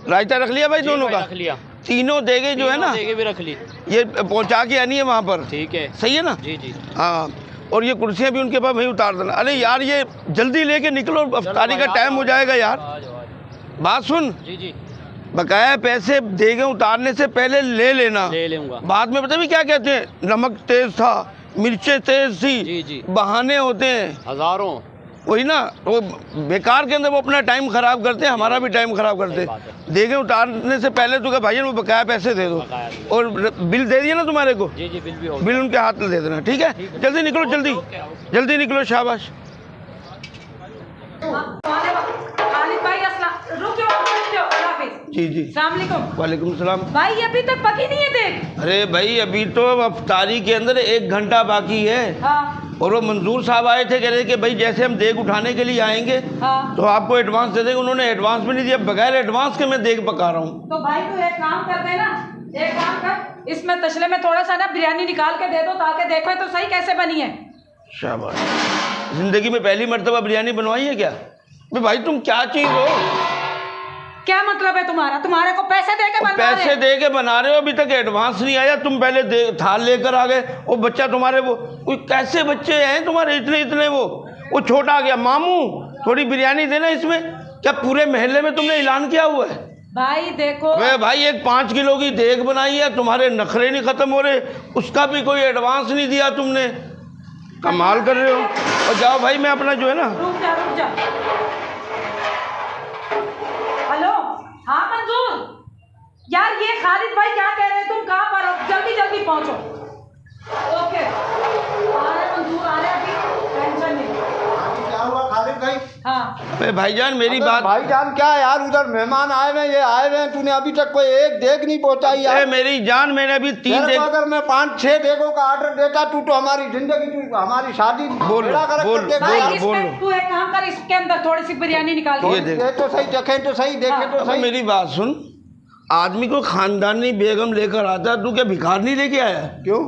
रायता रख लिया भाई दोनों का? रख लिया। तीनों देगे जो है ना, देगे भी रख ली। ये पहुंचा के आनी है वहाँ पर। ठीक है, सही है ना? जी जी। हाँ, और ये कुर्सियाँ भी उनके पास वहीं उतार देना। अरे यार ये जल्दी लेके निकलो, अफ्तारी का टाइम हो जाएगा यार। बात सुन जी जी, बकाया पैसे देगे उतारने से पहले ले लेना। ले लूंगा। बाद में पता भी क्या कहते हैं, नमक तेज था, मिर्चें तेज थी, जी जी, बहाने होते हैं हजारों। वही ना, वो बेकार के अंदर वो अपना टाइम खराब करते हैं, हमारा भी टाइम खराब करते हैं। देगे उतारने से पहले तो क्या भाई वो बकाया पैसे दे दो, और बिल दे दिया ना तुम्हारे को? जी जी, बिल भी हो गया। बिल उनके हाथ में दे देना। ठीक है, जल्दी निकलो, जल्दी जल्दी निकलो, शाबाश। जी जी, वालेकुम सलाम। भाई अभी तक पकी नहीं है देख। अरे भाई अभी तो अफ्तारी के अंदर 1 घंटा बाकी है। हाँ। और वो मंजूर साहब आए थे, कह रहे कि भाई जैसे हम देग उठाने के लिए आएंगे हाँ। तो आपको एडवांस दे देंगे। उन्होंने एडवांस भी नहीं दिया, बगैर एडवांस के मैं देग पका रहा हूँ। तो भाई तू एक काम कर दे ना, एक काम कर, इसमें तसले में थोड़ा सा ना बिरयानी निकाल के दे दो ताकि देखो तो सही कैसे बनी है। शाबाश। जिंदगी में पहली मर्तबा बिरयानी बनवाई है क्या? भाई तुम क्या चीज हो? क्या मतलब है तुम्हारा? तुम्हारे को पैसे दे के बनवा रहे? पैसे दे के बना रहे हो, अभी तक एडवांस नहीं आया। तुम पहले थाल लेकर आ गए। वो बच्चा तुम्हारे वो कैसे बच्चे हैं तुम्हारे इतने इतने, वो छोटा आ गया। मामू थोड़ी बिरयानी देना इसमें। क्या पूरे महल्ले में तुमने ऐलान किया हुआ है? भाई देखो भाई एक 5 किलो की देग बनाई है, तुम्हारे नखरे नहीं खत्म हो रहे, उसका भी कोई एडवांस नहीं दिया तुमने। कमाल कर रहे हो। और जाओ भाई, मैं अपना जो है ना। रुक जा रुक जा। हेलो, हाँ मंजूर यार, ये खालिद भाई क्या कह रहे हैं, तुम कहाँ पर हो? जल्दी जल्दी पहुंचो। ओके, आ रहे मंजूर, आ रहे अभी, टेंशन नहीं। क्या हुआ खालिद भाई? हाँ अरे भाईजान मेरी बात। भाईजान क्या यार, उधर मेहमान आए हुए, ये आए हुए, तूने अभी तक कोई एक देग नहीं पहुंचाई यार। मेरी जान, मैंने अभी 3 देग। अगर मैं 5-6 देगों का ऑर्डर देता, तू तो हमारी जिंदगी, तू हमारी शादी बोल भाई तू एक काम कर, इसके अंदर थोड़ी सी बिरयानी निकाल के दे तो सही, चखें तो सही, देखें तो सही। मेरी बात सुन, आदमी को खानदानी बेगम लेकर आता है, तू क्या भिखार नहीं लेके आया? क्यों?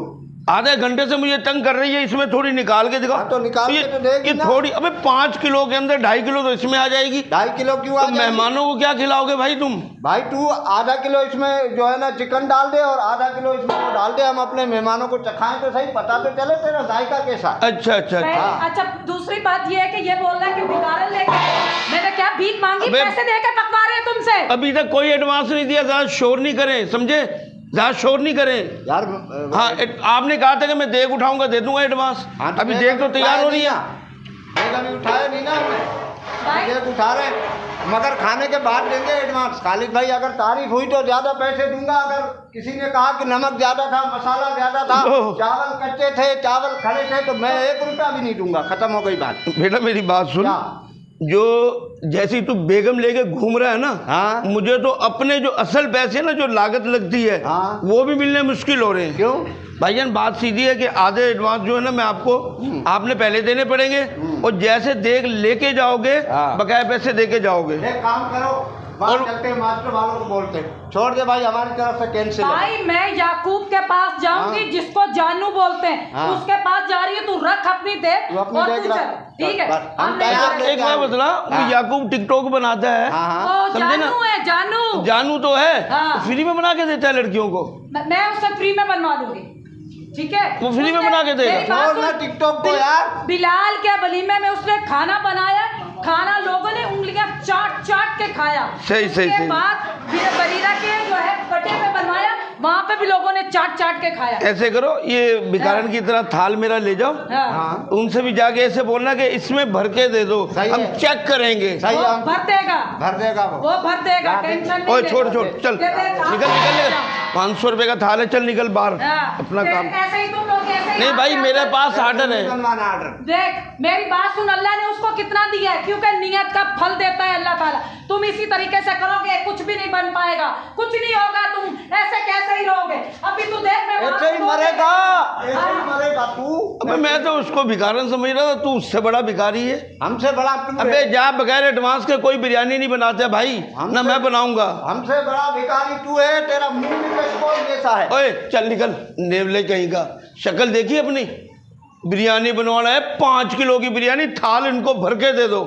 आधे घंटे से मुझे तंग कर रही है, इसमें थोड़ी निकाल के दिखाओ। तो निकाल के तो देगी ना। थोड़ी, अबे 5 किलो के अंदर 2.5 किलो तो इसमें आ जाएगी। 2.5 किलो क्यों आ तो जाएगी? मेहमानों को क्या खिलाओगे भाई तुम? भाई तू आधा किलो इसमें जो है ना चिकन डाल दे, और आधा किलो इसमें वो डाल दे, हम अपने मेहमानों को चखाएं तो सही, पता तो चले तेरा जायका कैसा। अच्छा अच्छा अच्छा। अच्छा, दूसरी बात ये है कि ये बोल रहा है कि भिखारन लेके, मैंने क्या भीख मांगी? पैसे देके पकवा रहे हैं तुमसे। अभी तक कोई एडवांस नहीं दिया। ज्यादा शोर नहीं करें, समझे? ज्यादा शोर नहीं करें यार। हाँ, आपने कहा था कि मैं देग उठाऊंगा, दे दूंगा एडवांस। अभी देग तो तैयार हो रही है। देग अभी उठाया नहीं ना हमने, देग उठा रहे हैं, मगर खाने के बाद देंगे एडवांस। खालिद भाई अगर तारीफ हुई तो ज्यादा पैसे दूंगा, अगर किसी ने कहा कि नमक ज्यादा था, मसाला ज्यादा था, चावल कच्चे थे, चावल खड़े थे, तो मैं 1 रुपया भी नहीं दूंगा। खत्म हो गई बात। बेटा मेरी बात सुन, जो जैसी तू बेगम लेके घूम रहा है ना, हाँ? मुझे तो अपने जो असल पैसे ना, जो लागत लगती है, हाँ? वो भी मिलने मुश्किल हो रहे हैं। क्यों? भाईजान बात सीधी है कि आधे एडवांस जो है ना मैं आपको, आपने पहले देने पड़ेंगे, और जैसे देख लेके जाओगे बकाया पैसे देके जाओगे। एक काम करो, बात करते मास्टर वालों को बोलते, छोड़ दे भाई, हमारी तरफ से कैंसिल। भाई मैं याकूब के पास जाऊंगी, जिसको जानू बोलते हैं, उसके पास जा रही है। तू रख अपनी देख और तू चल, ठीक है? एक बार बतला, वो याकूब टिकटॉक बनाता है, समझे ना? जानू है, जानू जानू तो है, फ्री में बना के देता है लड़कियों को। मैं उससे फ्री में बनवा दूंगी, ठीक है? वो फ्री में बना के देगा। टिकटॉक को यार, बिलाल के वलीमे में उसने खाना बनाया, खाना लोगों ने उंगलियां चाट चाट के खाया। सही सही सही। बाद बरीरा के जो है कटे में बनवाया, वहाँ पे भी लोगों ने चाट चाट के खाया। ऐसे करो, ये भिखारन की तरह थाल मेरा ले जाओ। हाँ। उनसे भी जाके ऐसे बोलना कि इसमें भर के दे दो, हम चेक करेंगे। सही है, भर देगा, वो भर देगा, टेंशन नहीं। ओए छोड़ चल, निकल 500 रुपए का थाल है, चल निकल बाहर अपना काम। ऐसे ही तुम लोग ऐसे ही। नहीं भाई मेरे पास ऑर्डर है। देख मेरी बात सुन, अल्लाह ने उसको कितना दिया है, क्योंकि नियत का फल देता है अल्लाह ताला। तुम इसी तरीके से करोगे कुछ भी नहीं बन पाएगा, कुछ नहीं होगा, तुम ऐसे कैसे ही रहोगे। अभी तू देख, मैं ऐसे ही मरेगा, ऐसे ही मरेगा तू। अबे मैं तो उसको भिखारन समझ रहा था, तू उससे बड़ा भिखारी है। हमसे बड़ा तू। अबे जा, बगैर एडवांस के कोई बिरयानी नहीं बनाते भाई, ना मैं बनाऊंगा। हमसे बड़ा भिखारी तू है, तेरा मुंह जैसा है। ओए चल निकल, नेवले कहीं का। शक्ल देखी अपनी? बिरयानी बनवाना है, 5 किलो की बिरयानी, थाल इनको भर के दे दो।